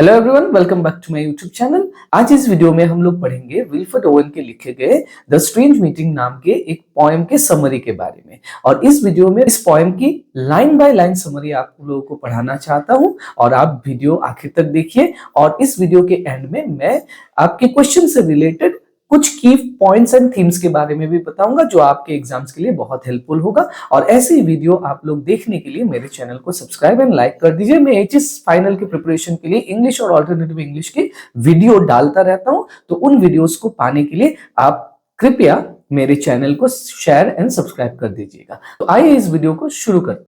Hello everyone, welcome back to my YouTube channel. आज इस video में हम लोग पढ़ेंगे विल्फ्रेड ओवन के लिखे गए द स्ट्रेंज मीटिंग नाम के एक पोएम के समरी के बारे में। और इस वीडियो में इस पोएम की लाइन बाय लाइन समरी आप लोगों को पढ़ाना चाहता हूं और आप वीडियो आखिर तक देखिए। और इस वीडियो के एंड में मैं आपके क्वेश्चन से रिलेटेड कुछ की पॉइंट्स एंड थीम्स के बारे में भी बताऊंगा जो आपके एग्जाम्स के लिए बहुत हेल्पफुल होगा। और ऐसे ही वीडियो आप लोग देखने के लिए मेरे चैनल को सब्सक्राइब एंड लाइक कर दीजिए। मैं एचएस फाइनल की प्रिपरेशन के लिए इंग्लिश और अल्टरनेटिव इंग्लिश की वीडियो डालता रहता हूं, तो उन वीडियोस को पाने के लिए आप कृपया मेरे चैनल को शेयर एंड सब्सक्राइब कर दीजिएगा। तो आइए इस वीडियो को शुरू करते हैं।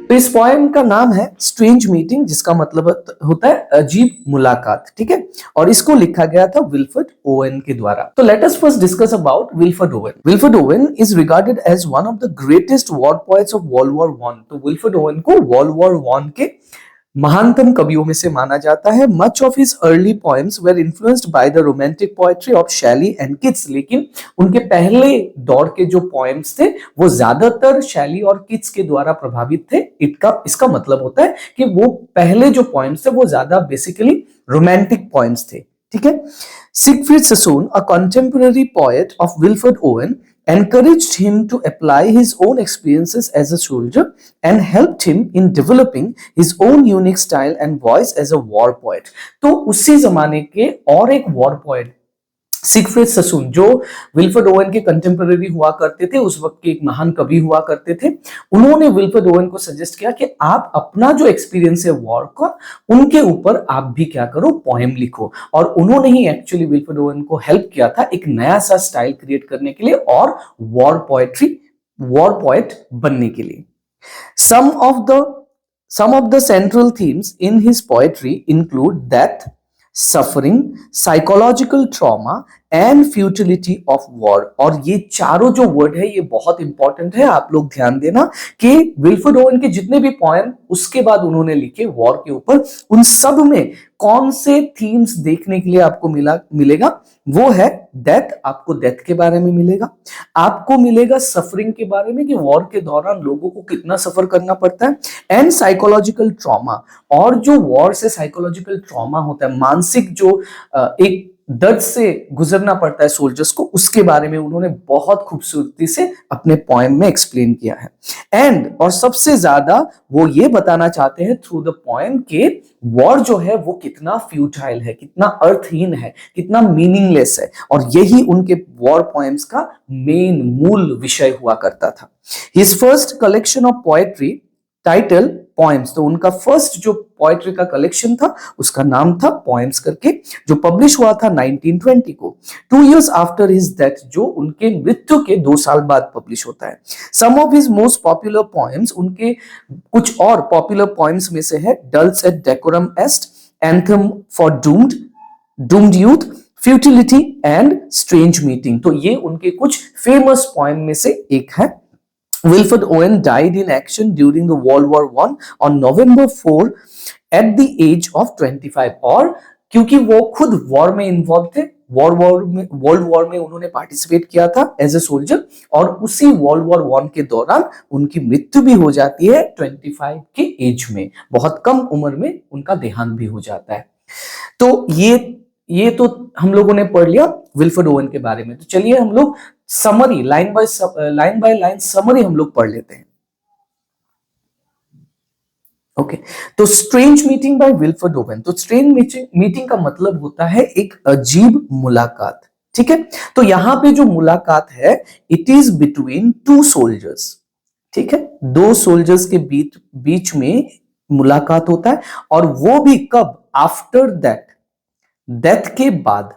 तो इस पोएम का नाम है स्ट्रेंज मीटिंग, जिसका मतलब होता है अजीब मुलाकात। ठीक है, और इसको लिखा गया था विल्फ्रेड ओवन के द्वारा। तो let us first discuss about Wilfred Owen. Wilfred Owen is regarded as one of the greatest war poets of World War One. तो विल्फ्रेड ओवन को वर्ल्ड वॉर वन के महानतम कवियों में से माना जाता है। Much of his early poems were influenced by the romantic poetry of Shelley and Keats. लेकिन उनके पहले दौर के जो पोएम्स थे वो ज्यादातर शैली और किट्स के द्वारा प्रभावित थे। इसका मतलब होता है कि वो पहले जो पोएम्स थे वो ज्यादा बेसिकली रोमांटिक पोएम्स थे। ठीक है, Siegfried Sassoon, a contemporary poet of Wilfred Owen, encouraged him to apply his own experiences as a soldier and helped him in developing his own unique style and voice as a war poet। तो उसी जमाने के और एक war poet Siegfried Sassoon, जो Wilfred Owen के contemporary हुआ करते थे, उस वक्त के एक महान कवि हुआ करते थे, उन्होंने विल्फ्रेड ओवन को सजेस्ट किया कि आप अपना जो एक्सपीरियंस है वॉर का, उनके ऊपर आप भी क्या करो, पोएम लिखो। और उन्होंने ही एक्चुअली विल्फ्रेड ओवन को हेल्प किया था एक नया सा स्टाइल क्रिएट करने के लिए और वॉर पोएट बनने के लिए। Some of the central themes in his poetry include death, suffering, psychological trauma and futility of war। और ये चारों जो वर्ड है ये बहुत इंपॉर्टेंट है, आप लोग ध्यान देना कि विल्फ्रेड ओवन के जितने भी पोएम उसके बाद उन्होंने लिखे वॉर के ऊपर, उन सब में कौन से थीम्स देखने के लिए आपको मिलेगा वो है डेथ, आपको डेथ के बारे में मिलेगा, आपको मिलेगा सफरिंग के बारे में कि वॉर के दौरान लोगों को कितना सफर करना पड़ता है, एंड साइकोलॉजिकल ट्रॉमा, और जो वॉर से साइकोलॉजिकल ट्रॉमा होता है, मानसिक जो एक दर्द से गुजरना पड़ता है सोल्जर्स को, उसके बारे में उन्होंने बहुत खूबसूरती से अपने पोएम में एक्सप्लेन किया है। एंड और सबसे ज्यादा वो ये बताना चाहते हैं थ्रू द पोएम के वॉर जो है वो कितना फ्यूटाइल है, कितना अर्थहीन है, कितना मीनिंगलेस है। और यही उनके वॉर पोएम्स का मेन मूल विषय हुआ करता था। His first collection of poetry title poems, तो उनका फर्स्ट जो पोएट्री का कलेक्शन था उसका नाम था पोएम्स करके, जो पब्लिश हुआ था 1920 को, 2 years आफ्टर हिज डेथ, जो उनके मृत्यु के 2 साल बाद पब्लिश होता है। Some of his most popular poems, उनके कुछ और पॉपुलर पोएम्स में से है Dulce et Decorum Est, Anthem for Doomed Youth, Futility and Strange Meeting. तो ये उनके कुछ फेमस पोएम में से एक है। Wilfred Owen died in action during the World War I on November 4 at the age of 25। और क्योंकि वो खुद वॉर में इन्वॉल्व थे, वर्ल्ड वॉर में उन्होंने पार्टिसिपेट किया था एज ए सोल्जर, और उसी वर्ल्ड वॉर वन के दौरान उनकी मृत्यु भी हो जाती है 25 के एज में। बहुत कम उम्र में उनका देहांत भी हो जाता है। तो ये तो हम लोगों ने पढ़ लिया विल्फ्रेड ओवन के बारे में। तो चलिए हम लोग summary, line by line summary हम लोग पढ़ लेते हैं। ओके, तो strange meeting by Wilfred Owen. तो स्ट्रेंज मीटिंग का मतलब होता है एक अजीब मुलाकात। ठीक है, तो यहां पे जो मुलाकात है इट इज बिटवीन 2 सोल्जर्स। ठीक है, 2 सोल्जर्स के बीच में मुलाकात होता है, और वो भी कब, आफ्टर डेथ के बाद।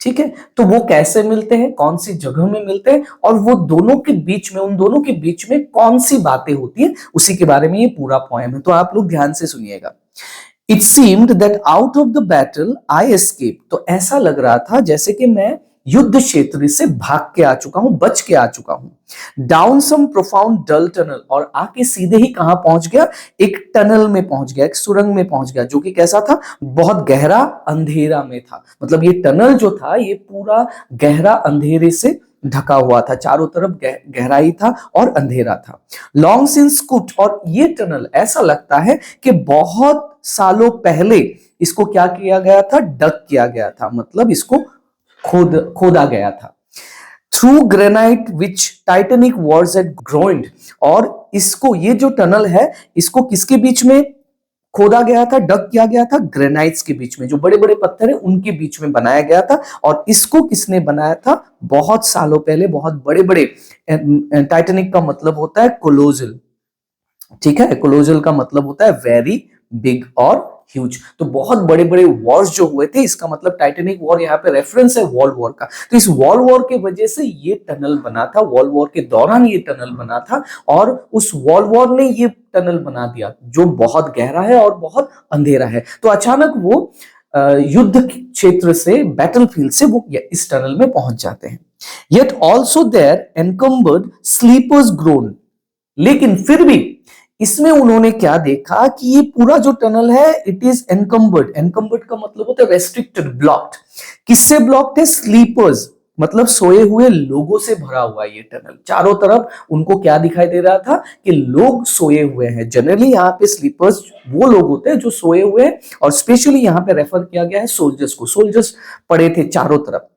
ठीक है, तो वो कैसे मिलते हैं, कौन सी जगह में मिलते हैं, और वो दोनों के बीच में, उन दोनों के बीच में कौन सी बातें होती हैं, उसी के बारे में ये पूरा पोएम है। तो आप लोग ध्यान से सुनिएगा। It seemed that out of the battle I escape. तो ऐसा लग रहा था जैसे कि मैं युद्ध क्षेत्र से भाग के आ चुका हूं, बच के आ चुका हूं। डाउन सम प्रोफाउंड डल टनल, और आके सीधे ही कहां पहुंच गया, एक टनल में पहुंच गया, एक सुरंग में पहुंच गया, जो कि कैसा था, बहुत गहरा अंधेरा में था। मतलब ये टनल जो था ये पूरा गहरा अंधेरे से ढका हुआ था, चारों तरफ गहराई था और अंधेरा था। लॉन्ग सिंस कुक्ड, और ये टनल ऐसा लगता है कि बहुत सालों पहले इसको क्या किया गया था, डग किया गया था, मतलब इसको खोदा गया था। थ्रू ग्रेनाइट विच टाइटेनिक वॉर्स एट ग्रोइंड, और इसको, ये जो टनल है इसको किसके बीच में खोदा गया था, डग किया गया था, ग्रेनाइट्स के बीच में, जो बड़े बड़े पत्थर है उनके बीच में बनाया गया था। और इसको किसने बनाया था, बहुत सालों पहले, बहुत बड़े बड़े, टाइटेनिक का मतलब होता है कोलोजल, ठीक है, कोलोजल का मतलब होता है वेरी बिग और ह्यूज। तो बहुत बड़े बड़े वॉर्स जो हुए थे, इसका मतलब टाइटेनिक वॉर यहाँ पे रेफरेंस है वर्ल्ड वॉर का। तो इस वर्ल्ड वॉर के वजह से ये टनल बना था, वर्ल्ड वॉर के दौरान ये टनल बना था, और उस वर्ल्ड वॉर ने ये टनल बना दिया जो बहुत गहरा है और बहुत अंधेरा है। तो अचानक वो युद्ध क्षेत्र से, बैटलफील्ड से वो इस टनल में पहुंच जाते हैं। Yet also there encumbered sleepers groan, लेकिन फिर भी इसमें उन्होंने क्या देखा कि ये पूरा जो टनल है इट इज एनकम्बर्ड। एनकम्बर्ड का मतलब होता है रेस्ट्रिक्टेड, ब्लॉक्ड। किससे ब्लॉक्ड है, स्लीपर्स, मतलब सोए हुए लोगों से भरा हुआ ये टनल। चारों तरफ उनको क्या दिखाई दे रहा था कि लोग सोए हुए हैं। जनरली यहाँ पे स्लीपर्स वो लोग होते हैं जो सोए हुए हैं, और स्पेशली यहाँ पे रेफर किया गया है सोल्जर्स को। सोल्जर्स पड़े थे चारों तरफ।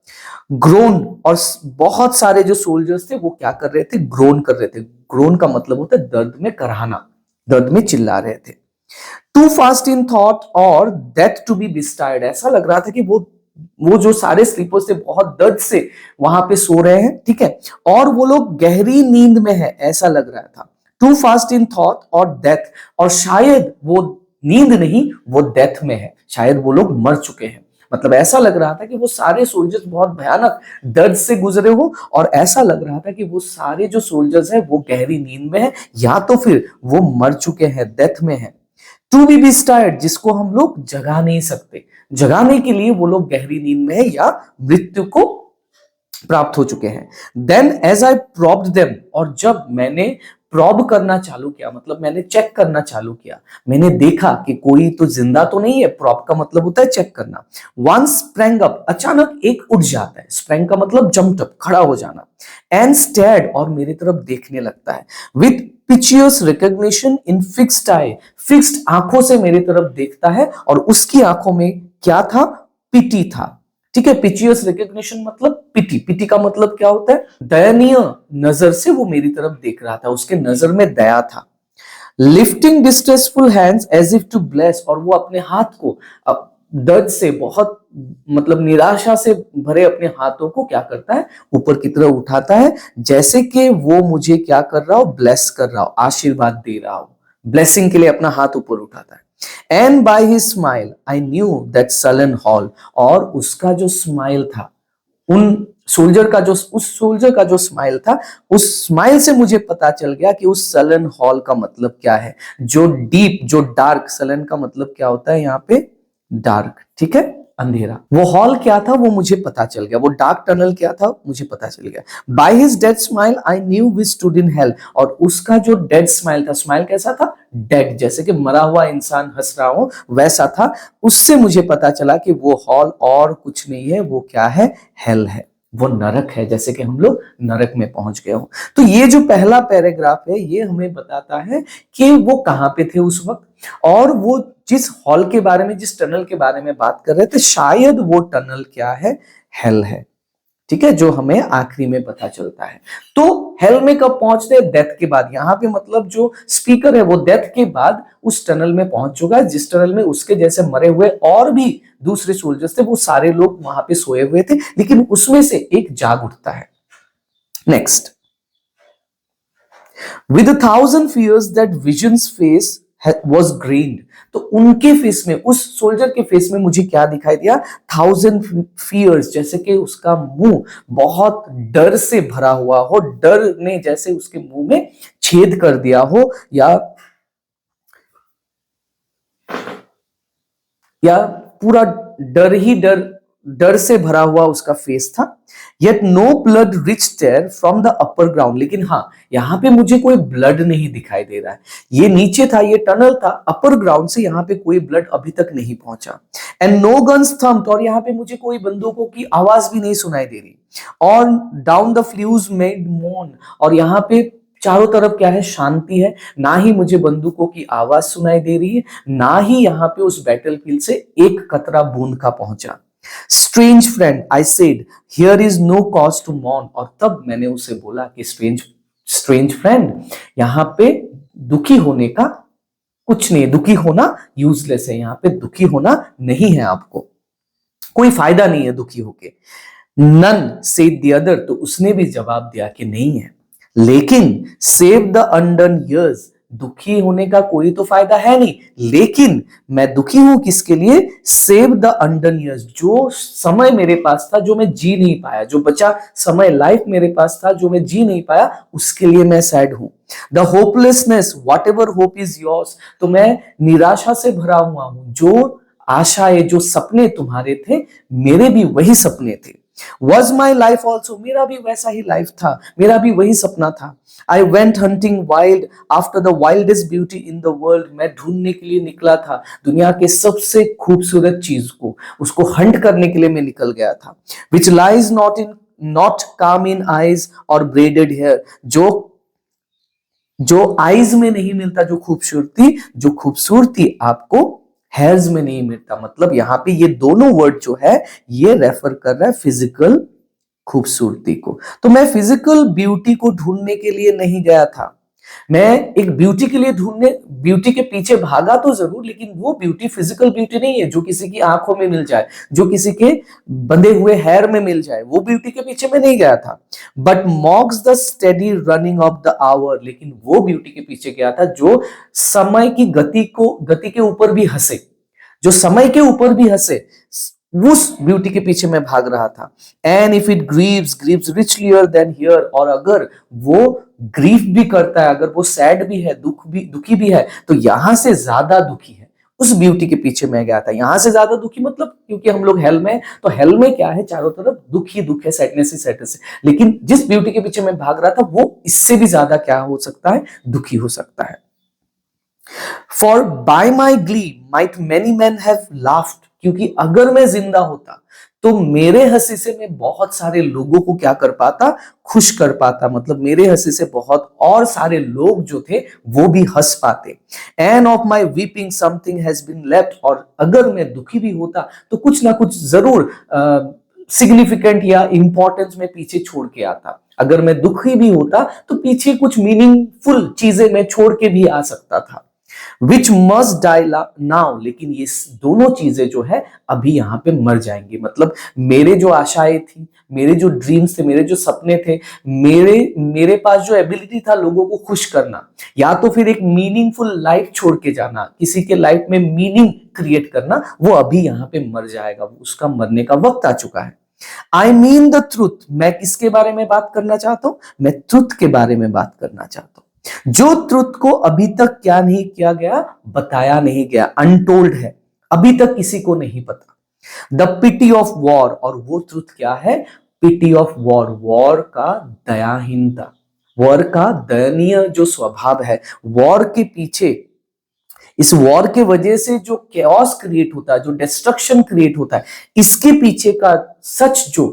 ग्रोन, और बहुत सारे जो सोल्जर्स थे वो क्या कर रहे थे, ग्रोन कर रहे थे। ग्रोन का मतलब होता है दर्द में कराहना, दर्द में चिल्ला रहे थे। टू फास्ट इन थॉट और दैट टू बी बिस्टायर्ड, ऐसा लग रहा था कि वो जो सारे स्लीपर्स थे बहुत दर्द से वहां पे सो रहे हैं, ठीक है, और वो लोग गहरी नींद में है, ऐसा लग रहा था। टू फास्ट इन थॉट और डेथ, और शायद वो नींद नहीं, वो डेथ में है, शायद वो लोग मर चुके हैं। मतलब ऐसा लग रहा था कि वो सारे सोल्जर्स बहुत भयानक दर्द से गुजरे हो, और ऐसा लग रहा था कि वो सारे जो सोल्जर्स हैं वो गहरी नींद में है, या तो फिर वो मर चुके हैं, डेथ में है। टू बी बिस्टायर्ड, जिसको हम लोग जगा नहीं सकते, जगाने के लिए वो लोग गहरी नींद में है या मृत्यु को प्राप्त हो चुके हैं। देन एज आई प्रॉब्ड देम, और जब मैंने प्रॉब करना चालू किया, मतलब मैंने चेक करना चालू किया, मैंने देखा कि कोई तो जिंदा तो नहीं है। प्रॉब का मतलब होता है चेक करना। वन स्प्रैंग अप, अचानक एक उठ जाता है। स्प्रैंग का मतलब जंप्ड अप, खड़ा हो जाना। एंड स्टेयर्ड, और मेरी तरफ देखने लगता है। With piteous recognition in fixed eyes, fixed आंखों से मेरी तरफ देखता है, और उसकी आंखों में क्या था, पिटी था, ठीक है। पिचियस रिकॉग्निशन मतलब पिटी, पिटी का मतलब क्या होता है, दयनीय नजर से वो मेरी तरफ देख रहा था, उसके नजर में दया था। Lifting distressful hands as if to bless, और वो अपने हाथ को दर्द से, बहुत मतलब निराशा से भरे अपने हाथों को क्या करता है, ऊपर की तरफ उठाता है, जैसे कि वो मुझे क्या कर रहा हो, ब्लेस कर रहा हो, आशीर्वाद दे रहा हो। ब्लेसिंग के लिए अपना हाथ ऊपर उठाता है। And by his smile I knew that sullen hall, और उसका जो स्माइल था, उन सोल्जर का जो, उस सोल्जर का जो स्माइल था, उस स्माइल से मुझे पता चल गया कि उस सलन हॉल का मतलब क्या है। जो डीप, जो डार्क, सलन का मतलब क्या होता है यहाँ पे, डार्क, ठीक है, अंधेरा। वो हॉल क्या था वो मुझे पता चल गया, वो डार्क टनल क्या था मुझे पता चल गया। By his dead smile I knew we stood in hell, और उसका जो डेड स्माइल था, स्माइल कैसा था, डेड, जैसे कि मरा हुआ इंसान हंस रहा हो वैसा था। उससे मुझे पता चला कि वो हॉल और कुछ नहीं है, वो क्या है, हेल है, वो नरक है, जैसे कि हम लोग नरक में पहुंच गए हो। तो ये जो पहला पैराग्राफ है ये हमें बताता है कि वो कहां पे थे उस वक्त, और वो जिस हॉल के बारे में, जिस टनल के बारे में बात कर रहे थे, शायद वो टनल क्या है, हेल है, ठीक है, जो हमें आखिरी में पता चलता है। तो हेल में कब पहुंचते हैं, डेथ के बाद। यहां पे मतलब जो स्पीकर है वो डेथ के बाद उस टनल में पहुंच चुका है, जिस टनल में उसके जैसे मरे हुए और भी दूसरे सोल्जर्स थे, वो सारे लोग वहां पे सोए हुए थे, लेकिन उसमें से एक जाग उठता है। Next, with 1,000 fears that vision's face was greened, तो उनके फेस में, उस सोल्जर के फेस में मुझे क्या दिखाई दिया, 1,000 fears, जैसे कि उसका मुंह बहुत डर से भरा हुआ हो, डर ने जैसे उसके मुंह में छेद कर दिया हो, या पूरा डर ही डर, डर से भरा हुआ उसका फेस था। Yet no blood reached there from the upper ground, लेकिन हाँ, यहां पे मुझे कोई ब्लड नहीं दिखाई दे रहा है। ये नीचे था, ये टनल था, अपर ग्राउंड से यहाँ पे कोई ब्लड अभी तक नहीं पहुंचा। एंड नो गन्स थम्प्ड, और यहाँ पे मुझे कोई बंदूकों की आवाज भी नहीं सुनाई दे रही। और डाउन द फ्लूज मेड मोन, और यहाँ पे चारों तरफ क्या है, शांति है, ना ही मुझे बंदूकों की आवाज सुनाई दे रही है, ना ही यहाँ पे उस बैटलफील्ड से एक कतरा बूंद का पहुंचा। Strange friend I said here is no cause to mourn, और तब मैंने उसे बोला कि स्ट्रेंज स्ट्रेंज फ्रेंड, यहाँ पे दुखी होने का कुछ नहीं, दुखी होना यूजलेस है, यहाँ पे दुखी होना नहीं है, आपको कोई फायदा नहीं है दुखी होके। नन सेड द अदर, तो उसने भी जवाब दिया कि नहीं है, लेकिन सेव द अनडन इयर्स, दुखी होने का कोई तो फायदा है नहीं, लेकिन मैं दुखी हूं किसके लिए, सेव द अनडन इयर्स, जो समय मेरे पास था जो मैं जी नहीं पाया, जो बचा समय लाइफ मेरे पास था जो मैं जी नहीं पाया, उसके लिए मैं सैड हूं। The hopelessness what ever hope is yours, तो मैं निराशा से भरा हुआ हूं, जो आशाएं जो सपने तुम्हारे थे मेरे भी वही सपने थे। Was my life also, मेरा भी वैसा ही लाइफ था, मेरा भी वही सपना था। I went hunting wild after the wildest beauty in the world, मैं ढूंढने के लिए निकला था दुनिया के सबसे खूबसूरत चीज को, उसको हंट करने के लिए मैं निकल गया था। Which lies not calm in eyes or braided hair, जो आईज में नहीं मिलता, जो खूबसूरती आपको हेयर्स में नहीं मिलता। मतलब यहाँ पे ये दोनों वर्ड जो है ये रेफर कर रहा है फिजिकल खूबसूरती को। तो मैं फिजिकल ब्यूटी को ढूंढने के लिए नहीं गया था, मैं एक ब्यूटी के लिए ब्यूटी के पीछे भागा तो जरूर, लेकिन वो ब्यूटी फिजिकल ब्यूटी नहीं है जो किसी की आंखों में मिल जाए, जो किसी के बंधे हुए हेयर में मिल जाए, वो ब्यूटी के पीछे मैं नहीं गया था। But mocks the steady running of the hour, लेकिन वो ब्यूटी के पीछे गया था जो समय की गति के ऊपर भी हंसे, जो समय के ऊपर भी हंसे, उस ब्यूटी के पीछे मैं भाग रहा था। And if it grieves richlier than here, और अगर वो ग्रीफ भी करता है, अगर वो सैड भी है, दुखी भी है, तो यहां से ज्यादा दुखी है, उस ब्यूटी के पीछे मैं गया था। यहां से ज्यादा दुखी मतलब क्योंकि हम लोग हेल में, तो हेल में क्या है, चारों तरफ दुख ही दुख है, सैडनेस ही सैडनेस है, लेकिन जिस ब्यूटी के पीछे मैं भाग रहा था वो इससे भी ज्यादा क्या हो सकता है, दुखी हो सकता है। For bye my Glee might many man have laughed, क्योंकि अगर मैं जिंदा होता तो मेरे हंसी से मैं बहुत सारे लोगों को क्या कर पाता, खुश कर पाता, मतलब मेरे हंसी से बहुत और सारे लोग जो थे वो भी हंस पाते। End of my weeping something has been left, और अगर मैं दुखी भी होता तो कुछ ना कुछ जरूर सिग्निफिकेंट या इंपॉर्टेंस में पीछे छोड़ के आता। अगर मैं दुखी भी होता तो पीछे कुछ मीनिंगफुल चीजें मैं छोड़ के भी आ सकता था। विच मस्ट डाई नाउ, लेकिन ये दोनों चीजें जो है अभी यहाँ पे मर जाएंगी। मतलब मेरे जो आशाएं थी, मेरे जो ड्रीम्स थे, मेरे जो सपने थे, मेरे पास जो एबिलिटी था लोगों को खुश करना, या तो फिर एक मीनिंगफुल लाइफ छोड़ के जाना, किसी के लाइफ में मीनिंग क्रिएट करना, वो अभी यहाँ पे मर जाएगा, उसका मरने का वक्त आ चुका है। आई मीन द ट्रूथ, मैं किसके बारे में बात करना चाहता हूं, मैं ट्रूथ के बारे में बात करना चाहता हूं, जो ट्रुथ को अभी तक क्या नहीं किया गया, बताया नहीं गया, अनटोल्ड है, अभी तक किसी को नहीं पता। द पिटी ऑफ वॉर, और वो ट्रुथ क्या है, पिटी ऑफ वॉर, वॉर का दयाहीनता, वॉर का दयनीय जो स्वभाव है, वॉर के पीछे, इस वॉर के वजह से जो केओस क्रिएट होता है, जो डिस्ट्रक्शन क्रिएट होता है, इसके पीछे का सच जो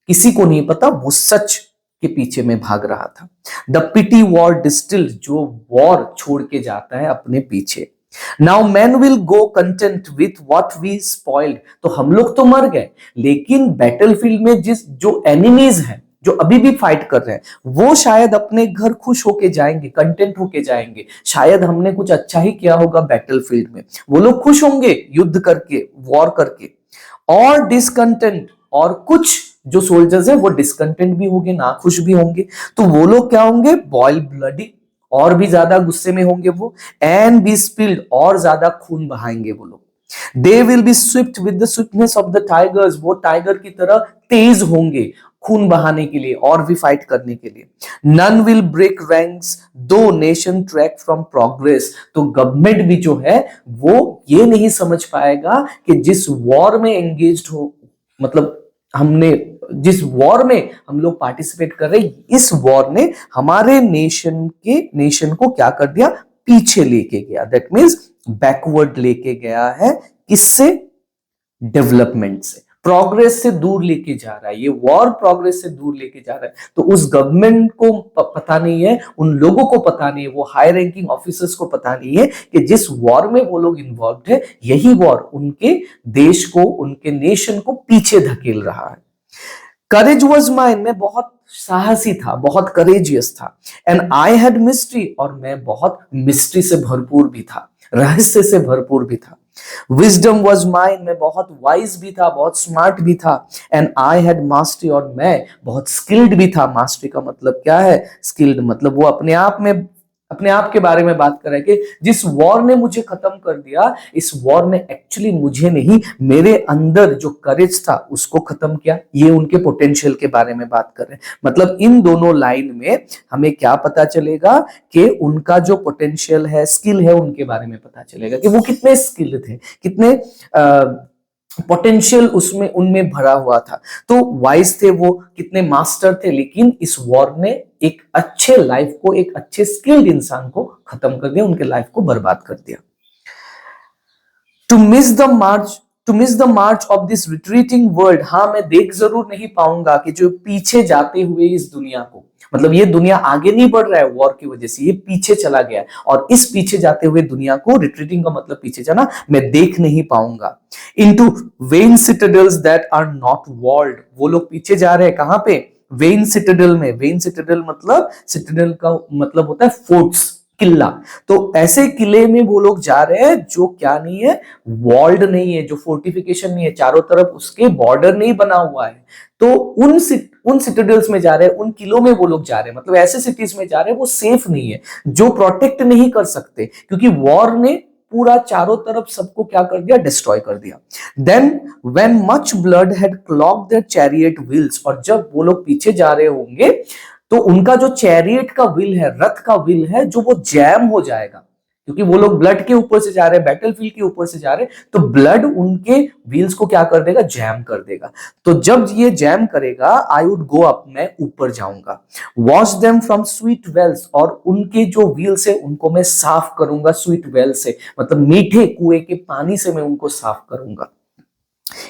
किसी को नहीं पता, वो सच के पीछे में भाग रहा था। द पिटी वॉर डिस्टिल्ड, जो वॉर छोड़ के जाता है अपने पीछे। Now men will go content with what we spoiled, तो हम लोग तो मर गए, लेकिन बैटलफील्ड में जो एनिमीज हैं, जो अभी भी फाइट कर रहे हैं, वो शायद अपने घर खुश होके जाएंगे, कंटेंट होके जाएंगे, शायद हमने कुछ अच्छा ही किया होगा बैटलफील्ड में, वो लोग खुश होंगे युद्ध करके, वॉर करके। और डिसकंटेंट, और कुछ जो सोल्जर्स हैं वो डिसकंटेंट भी होंगे, नाखुश भी होंगे, तो वो लोग क्या होंगे, बॉयल ब्लडी, और भी ज्यादा गुस्से में होंगे वो, एंड बी स्पिल्ड, और ज्यादा खून बहाएंगे वो लोग। They will be swift with the swiftness of the tigers, वो टाइगर की तरह तेज होंगे खून बहाने के लिए और भी फाइट करने के लिए। नन विल ब्रेक रैंक्स दो नेशन ट्रैक फ्रॉम प्रोग्रेस, तो गवर्नमेंट भी जो है वो ये नहीं समझ पाएगा कि जिस वॉर में एंगेज्ड हो, मतलब हमने जिस वॉर में हम लोग पार्टिसिपेट कर रहे हैं, इस वॉर ने हमारे नेशन को क्या कर दिया, पीछे लेके गया, दैट मीन्स बैकवर्ड लेके गया है, किससे, डेवलपमेंट से, प्रोग्रेस से दूर लेके जा रहा है, ये वॉर प्रोग्रेस से दूर लेके जा रहा है। तो उस गवर्नमेंट को पता नहीं है, उन लोगों को पता नहीं है, वो हाई रैंकिंग ऑफिसर्स को पता नहीं है कि जिस वॉर में वो लोग इन्वॉल्व है, यही वॉर उनके देश को, उनके नेशन को पीछे धकेल रहा है। करेज वॉज माइन, मैं बहुत साहसी था, बहुत करेजियस था। एंड आई हैड मिस्ट्री, और मैं बहुत मिस्ट्री से भरपूर भी था, रहस्य से भरपूर भी था। विजडम वॉज माइन, मैं बहुत वाइज भी था, बहुत स्मार्ट भी था। एंड आई हैड मास्टरी, और मैं बहुत स्किल्ड भी था। मास्टरी का मतलब क्या है? स्किल्ड मतलब वो अपने आप के बारे में बात कर रहा है कि जिस वॉर ने मुझे खत्म कर दिया, इस वॉर ने एक्चुअली मुझे नहीं, मेरे अंदर जो करेज था उसको खत्म किया। ये उनके पोटेंशियल के बारे में बात कर रहे हैं। मतलब इन दोनों लाइन में हमें क्या पता चलेगा कि उनका जो पोटेंशियल है, स्किल है, उनके बारे में पता चलेगा कि वो कितने स्किल्ड थे, कितने पोटेंशियल उसमें उनमें भरा हुआ था। तो वाइज थे वो, कितने मास्टर थे। लेकिन इस वॉर ने एक अच्छे लाइफ को, एक अच्छे स्किल्ड इंसान को खत्म कर दिया, उनके लाइफ को बर्बाद कर दिया। To miss the march of this retreating world, हाँ मैं देख जरूर नहीं पाऊंगा कि जो पीछे जाते हुए इस दुनिया को, मतलब ये दुनिया आगे नहीं बढ़ रहा है वॉर की वजह से, ये पीछे चला गया, और इस पीछे जाते हुए दुनिया को, रिट्रीटिंग का मतलब पीछे जाना, मैं देख नहीं पाऊंगा। Into vain citadels that are not walled, वो लोग पीछे जा रहे हैं कहां पे? वेन सिटाडेल में। वेन सिटाडेल मतलब, सिटाडेल का मतलब होता है फोर्ट्स, किला। तो ऐसे किले में वो लोग जा रहे हैं जो क्या नहीं है, वॉल्ड नहीं है, जो फोर्टिफिकेशन नहीं है, चारों तरफ उसके बॉर्डर नहीं बना हुआ है। तो उन सिटाडेल्स में जा रहे हैं, उन किलों में वो लोग जा रहे हैं, मतलब ऐसे सिटीज में जा रहे हैं वो सेफ नहीं है, जो प्रोटेक्ट नहीं कर सकते, क्योंकि वॉर ने पूरा चारों तरफ सबको क्या कर दिया? डिस्ट्रॉय कर दिया। Then when much blood had clogged their chariot wheels, और जब वो लोग पीछे जा रहे होंगे तो उनका जो चैरियट का व्हील है, रथ का व्हील है, जो वो जैम हो जाएगा, क्योंकि वो लोग ब्लड के ऊपर से जा रहे हैं, बैटलफील्ड के ऊपर से जा रहे हैं, तो ब्लड उनके व्हील्स को क्या कर देगा? जैम कर देगा। तो जब ये जैम करेगा, आई वुड गो अप, मैं ऊपर जाऊंगा। Wash them from sweet wells, और उनके जो व्हील्स है उनको मैं साफ करूंगा स्वीट वेल से, मतलब मीठे कुएं के पानी से मैं उनको साफ करूंगा।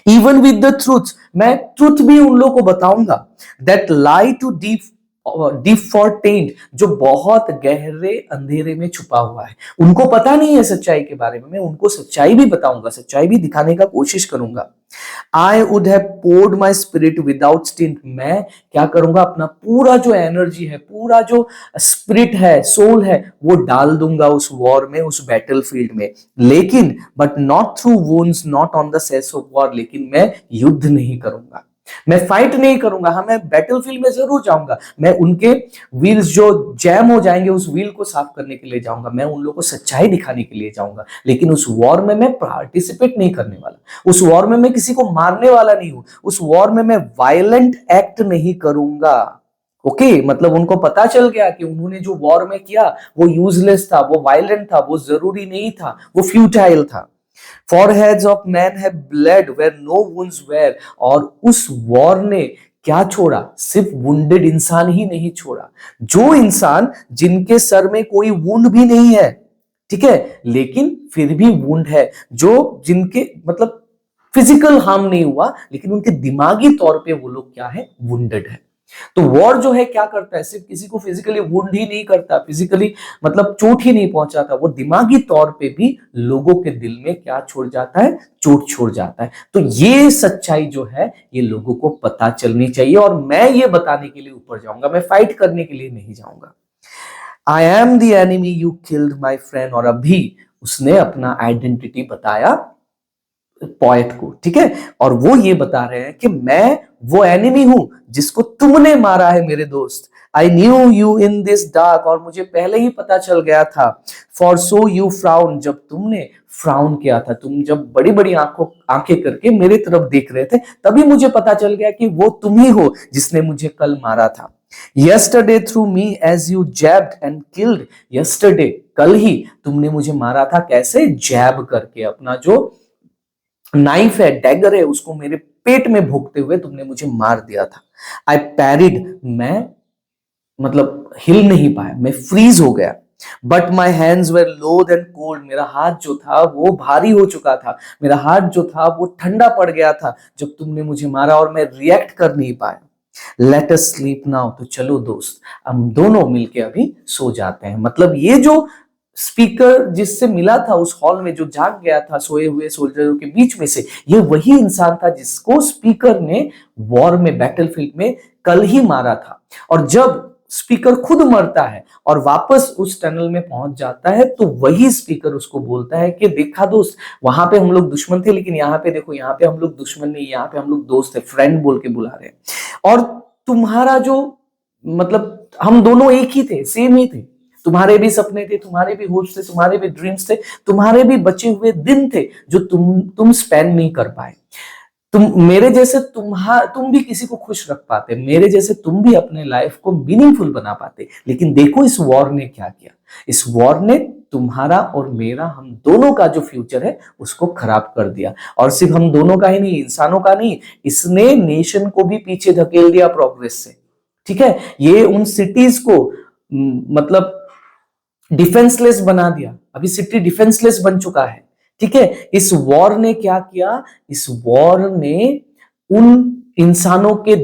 इवन विद द ट्रूथ, मैं ट्रूथ भी उन लोगों को बताऊंगा। दैट लाई टू डीप फॉरटेन्ड, जो बहुत गहरे अंधेरे में छुपा हुआ है, उनको पता नहीं है सच्चाई के बारे में, मैं उनको सच्चाई भी बताऊंगा, सच्चाई भी दिखाने का कोशिश करूंगा। I would have poured my spirit without stint, मैं क्या करूंगा? अपना पूरा जो एनर्जी है, पूरा जो स्पिरिट है, सोल है, वो डाल दूंगा उस वॉर में, उस बैटलफील्ड में। लेकिन but not through wounds, not on the cess of war, लेकिन मैं युद्ध नहीं करूंगा, मैं फाइट नहीं करूंगा। हाँ मैं बैटलफील्ड में जरूर जाऊंगा, मैं उनके व्हील्स जो जैम हो जाएंगे उस व्हील को साफ करने के लिए जाऊंगा, मैं उन लोगों को सच्चाई दिखाने के लिए जाऊंगा, लेकिन उस वॉर में मैं पार्टिसिपेट नहीं करने वाला, उस वॉर में मैं किसी को मारने वाला नहीं हूं, उस वॉर में मैं वायलेंट एक्ट नहीं करूंगा। ओके मतलब उनको पता चल गया कि उन्होंने जो वॉर में किया वो यूजलेस था, वो वायलेंट था, वो जरूरी नहीं था, वो फ्यूटाइल था। Foreheads of men have bled where no wounds were, और उस वॉर ने क्या छोड़ा? सिर्फ वुंडेड इंसान ही नहीं छोड़ा, जो इंसान जिनके सर में कोई वुंड भी नहीं है, ठीक है, लेकिन फिर भी वुंड है, जो जिनके मतलब फिजिकल हार्म नहीं हुआ, लेकिन उनके दिमागी तौर पे वो लोग क्या है? वुंडेड है। तो वॉर जो है क्या करता है? सिर्फ किसी को फिजिकली वुंड ही नहीं करता, फिजिकली मतलब चोट ही नहीं पहुंचाता, वो दिमागी तौर पे भी लोगों के दिल में क्या छोड़ जाता है? चोट छोड़ जाता है। तो ये सच्चाई जो है ये लोगों को पता चलनी चाहिए, और मैं ये बताने के लिए ऊपर जाऊंगा, मैं फाइट करने के लिए नहीं जाऊंगा। I am the enemy you killed my friend, और अभी उसने अपना आइडेंटिटी बताया पॉएट को, ठीक है, और वो ये बता रहे हैं कि मैं वो एनिमी हूं जिसको तुमने मारा है मेरे दोस्त। I knew you in this dark, और मुझे पहले ही पता चल गया था। फॉर सो यू फ्राउन, जब तुमने फ्राउन किया था, तुम जब बड़ी बड़ी आंखें करके मेरे तरफ देख रहे थे, तभी मुझे पता चल गया कि वो तुम ही हो जिसने मुझे कल मारा था। Yesterday through me as you jabbed and killed, yesterday कल ही तुमने मुझे मारा था, कैसे? जैब करके, अपना जो नाइफ है, डैगर है, उसको मेरे पेट में भोंकते हुए तुमने मुझे मार दिया था। आई पैरिड, मैं मतलब हिल नहीं पाया, मैं फ्रीज हो गया। But my hands were loath and cold, मेरा हाथ जो था वो भारी हो चुका था, मेरा हाथ जो था वो ठंडा पड़ गया था जब तुमने मुझे मारा और मैं रिएक्ट कर नहीं पाया। लेट अस स्लीप नाउ, तो चलो दोस्त हम दोनों मिलके अभी सो जाते हैं। मतलब ये जो स्पीकर जिससे मिला था उस हॉल में, जो जाग गया था सोए हुए सोल्जरों के बीच में से, ये वही इंसान था जिसको स्पीकर ने वॉर में, बैटलफील्ड में कल ही मारा था। और जब स्पीकर खुद मरता है और वापस उस टनल में पहुंच जाता है तो वही स्पीकर उसको बोलता है कि देखा दोस्त, वहां पे हम लोग दुश्मन थे लेकिन यहाँ पे देखो, यहाँ पे हम लोग दुश्मन नहीं, यहाँ पे हम लोग दोस्त है, फ्रेंड बोल के बुला रहे हैं। और तुम्हारा जो, मतलब हम दोनों एक ही थे, सेम ही थे, तुम्हारे भी सपने थे, तुम्हारे भी होप्स थे, तुम्हारे भी ड्रीम्स थे, तुम्हारे भी बचे हुए दिन थे जो तुम स्पेंड नहीं कर पाए। तुम मेरे जैसे तुम भी किसी को खुश रख पाते, मेरे जैसे तुम भी अपने लाइफ को मीनिंगफुल बना पाते। लेकिन देखो इस वॉर ने क्या किया, इस वॉर ने तुम्हारा और मेरा, हम दोनों का जो फ्यूचर है उसको खराब कर दिया। और सिर्फ हम दोनों का ही नहीं, इंसानों का नहीं, इसने नेशन को भी पीछे धकेल दिया प्रोग्रेस से। ठीक है, ये उन सिटीज को मतलब डिफेंसलेस बना दिया, अभी सिटी डिफेंसलेस बन चुका है। ठीक है, इस वॉर ने क्या किया, इस वॉर ने उन इंसानों के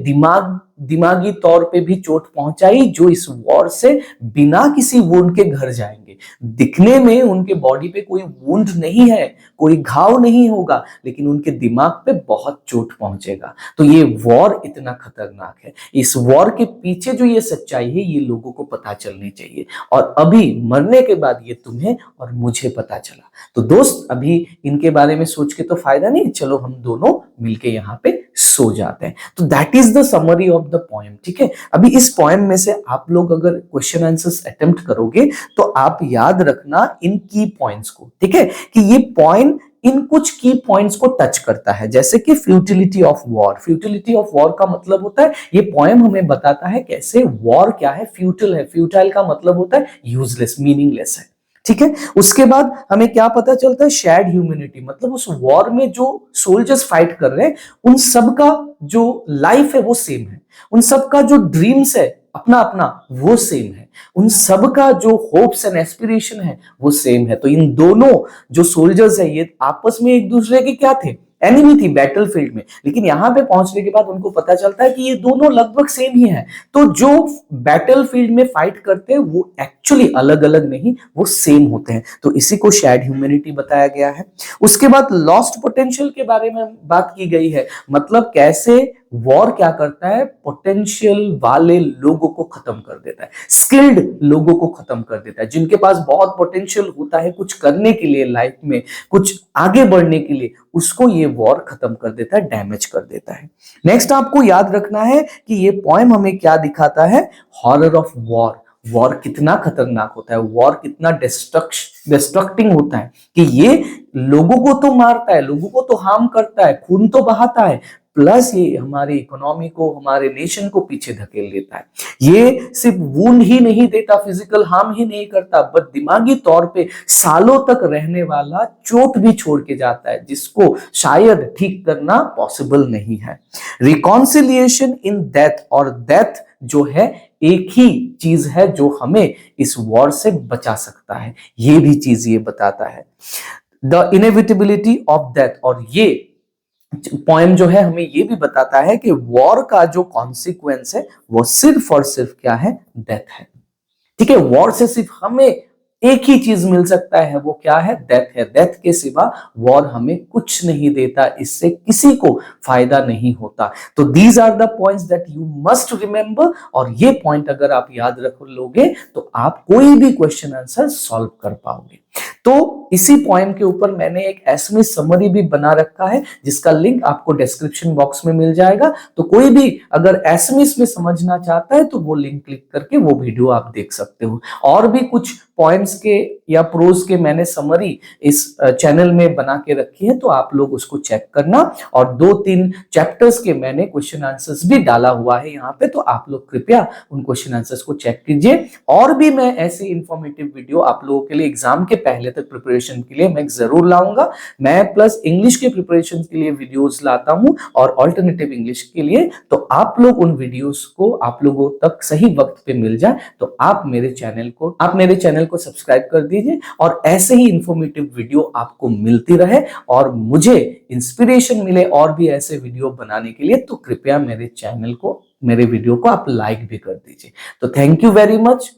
दिमागी तौर पे भी चोट पहुंचाई जो इस वॉर से बिना किसी वुंड के घर जाएंगे। दिखने में उनके बॉडी पे कोई वुंड नहीं है, कोई घाव नहीं होगा, लेकिन उनके दिमाग पे बहुत चोट पहुंचेगा। तो ये वॉर इतना खतरनाक है। इस वॉर के पीछे जो ये सच्चाई है ये लोगों को पता चलनी चाहिए, और अभी मरने के बाद ये तुम्हें और मुझे पता चला। तो दोस्त अभी इनके बारे में सोच के तो फायदा नहीं, चलो हम दोनों मिलके यहाँ पे सो जाते हैं। तो that is the summary of the poem. ठीक है, अभी इस पोएम में से आप लोग अगर क्वेश्चन आंसर्स अटेम्प्ट करोगे तो आप याद रखना इन की पॉइंट्स को। ठीक है, कि ये पोएम इन कुछ की पॉइंट्स को टच करता है, जैसे कि futility of war. Futility of war का मतलब होता है, ये पोएम हमें बताता है कैसे वॉर क्या है, फ्यूटिल है। फ्यूटाइल का मतलब होता है यूजलेस, मीनिंगलेस है। ठीक है, उसके बाद हमें क्या पता चलता है, शेयर्ड ह्यूमैनिटी, मतलब उस वॉर में जो सोल्जर्स फाइट कर रहे हैं उन सबका जो लाइफ है वो सेम है, उन सबका जो ड्रीम्स है अपना अपना वो सेम है, उन सबका जो होप्स एंड एस्पिरेशन है वो सेम है। तो इन दोनों जो सोल्जर्स है ये आपस में एक दूसरे के क्या थे, एनिमी थी बैटलफील्ड में, लेकिन यहां पे पहुंचने के बाद उनको पता चलता है कि ये दोनों लगभग सेम ही हैं। तो जो बैटलफील्ड में फाइट करते हैं वो एक्चुअली अलग अलग नहीं, वो सेम होते हैं। तो इसी को शेयर्ड ह्यूमैनिटी बताया गया है। उसके बाद लॉस्ट पोटेंशियल के बारे में बात की गई है, मतलब कैसे वॉर क्या करता है, पोटेंशियल वाले लोगों को खत्म कर देता है, स्किल्ड लोगों को खत्म कर देता है, जिनके पास बहुत पोटेंशियल होता है कुछ करने के लिए लाइफ में, कुछ आगे बढ़ने के लिए, उसको ये वॉर खत्म कर देता है, डैमेज कर देता है। नेक्स्ट आपको याद रखना है कि ये पोएम हमें क्या दिखाता है, हॉरर ऑफ वॉर। वॉर कितना खतरनाक होता है, वॉर कितना डिस्ट्रक्टिंग होता है, कि ये लोगों को तो मारता है, लोगों को तो हार्म करता है, खून तो बहाता है, प्लस ये हमारी इकोनॉमी को, हमारे नेशन को पीछे धकेल देता है। ये सिर्फ वुंड ही नहीं देता, फिजिकल हार्म ही नहीं करता, बट दिमागी तौर पे सालों तक रहने वाला चोट भी छोड़ के जाता है, जिसको शायद ठीक करना पॉसिबल नहीं है। रिकॉन्सिलिएशन इन डेथ, और डेथ जो है एक ही चीज है जो हमें इस वॉर से बचा सकता है, ये भी चीज ये बताता है। द इनएविटेबिलिटी ऑफ डेथ, और ये पोएम जो है हमें ये भी बताता है कि वॉर का जो कॉन्सिक्वेंस है वो सिर्फ और सिर्फ क्या है, डेथ है। ठीक है, वॉर से सिर्फ हमें एक ही चीज मिल सकता है, वो क्या है, डेथ है। डेथ के सिवा वॉर हमें कुछ नहीं देता, इससे किसी को फायदा नहीं होता। तो these are the points that you must remember, और ये पॉइंट अगर आप याद रख लोगे तो आप कोई भी क्वेश्चन आंसर सॉल्व कर पाओगे। तो इसी पॉइंट के ऊपर मैंने एक एसएमए समरी भी बना रखा है, जिसका लिंक आपको डिस्क्रिप्शन बॉक्स में मिल जाएगा। तो कोई भी अगर एसएमए में समझना चाहता है तो वो लिंक क्लिक करके वो वीडियो आप देख सकते हो। और भी कुछ पॉइंट्स के या प्रोज के मैंने समरी इस चैनल में बना के रखी है, तो आप लोग उसको चेक करना। और 2-3 चैप्टर्स के मैंने क्वेश्चन आंसर्स भी डाला हुआ है यहाँ पे, तो आप लोग कृपया उन क्वेश्चन आंसर्स को चेक कीजिए। और भी मैं ऐसे इंफॉर्मेटिव वीडियो आप लोगों के लिए एग्जाम के पहले तक प्रिपरेशन के लिए मैं जरूर लाऊंगा। मैथ प्लस इंग्लिश के प्रिपरेशन के लिए वीडियोस लाता हूं और ऑल्टरनेटिव इंग्लिश के लिए, तो आप लोग उन वीडियोस को आप लोगों तक सही वक्त पे मिल जाए तो आप मेरे चैनल को सब्सक्राइब कर दीजिए और ऐसे ही इंफॉर्मेटिव वीडियो आपको मिलती रहे और मुझे इंस्पिरेशन मिले और भी ऐसे वीडियो बनाने के लिए, तो कृपया मेरे वीडियो को आप लाइक भी कर दीजिए। तो थैंक यू वेरी मच।